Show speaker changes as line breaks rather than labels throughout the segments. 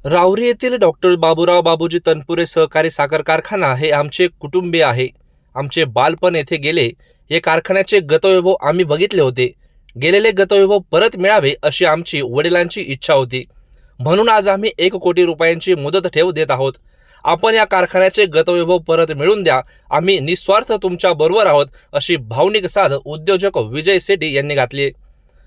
राहुरी येथील डॉक्टर बाबूराव बाबूजी तनपुरे सहकारी साखर कारखाना हे आमचे कुटुंबीय आहे. आमचे बालपण येथे गेले. हे कारखान्याचे गतवैभव आम्ही बघितले होते. गेलेले गतवैभव परत मिळावे अशी आमची वडिलांची इच्छा होती. म्हणून आज आम्ही 1 कोटी रुपयांची मुदत ठेव देत आहोत. आपण या कारखान्याचे गतवैभव परत मिळवून द्या. आम्ही निस्वार्थ तुमच्या बरोबर आहोत अशी भावनिक साद उद्योजक विजय सेठी यांनी घातली आहे.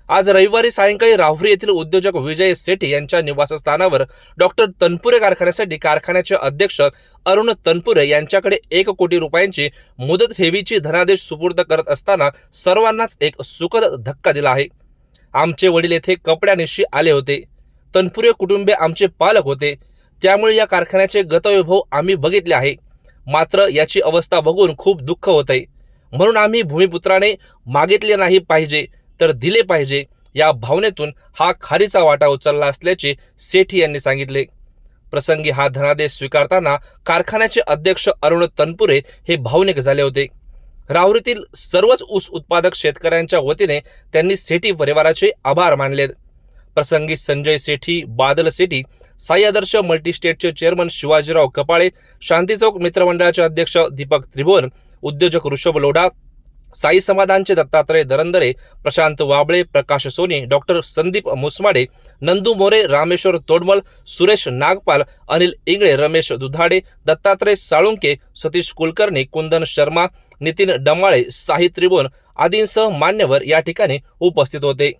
आज रविवारी सायंकाळी राहुरी येथील उद्योजक विजय सेठी यांच्या निवासस्थानावर डॉक्टर तनपुरे कारखान्यासाठी कारखान्याचे अध्यक्ष अरुण तनपुरे यांच्याकडे 1 कोटी रुपयांची मुदत ठेवीची धनादेश सुपूर्द करत असताना सर्वांनाच एक सुखद धक्का दिला आहे. आमचे वडील येथे कपड्यानिशी आले होते. तनपुरे कुटुंबीय आमचे पालक होते. त्यामुळे या कारखान्याचे गतवैभव आम्ही बघितले आहे. मात्र याची अवस्था बघून खूप दुःख होतंय. म्हणून आम्ही भूमिपुत्राने मागितले नाही पाहिजे तर दिले पाहिजे या भावनेतून हा खारीचा वाटा उचलला असल्याचे सेठी यांनी सांगितले. प्रसंगी हा धनादेश स्वीकारताना कारखान्याचे अध्यक्ष अरुण तनपुरे हे भावनिक झाले होते. राहुरीतील सर्वच ऊस उत्पादक शेतकऱ्यांच्या वतीने त्यांनी सेठी परिवाराचे आभार मानले. प्रसंगी संजय सेठी, बादल सेठी, साई आदर्श मल्टीस्टेटचे चेअरमन शिवाजीराव कपाळे, शांती चौक मित्रमंडळाचे अध्यक्ष दीपक त्रिभुवन, उद्योजक ऋषभ लोढा, साई समाधानचे दत्तात्रय दरंदरे, प्रशांत वाबळे, प्रकाश सोनी, डॉक्टर संदीप मुसमाडे, नंदू मोरे, रामेश्वर तोडमल, सुरेश नागपाल, अनिल इंगळे, रमेश दुधाडे, दत्तात्रय साळुंके, सतीश कुलकर्णी, कुंदन शर्मा, नितीन डमाळे, साई त्रिभुवन आदींसह मान्यवर या ठिकाणी उपस्थित होते.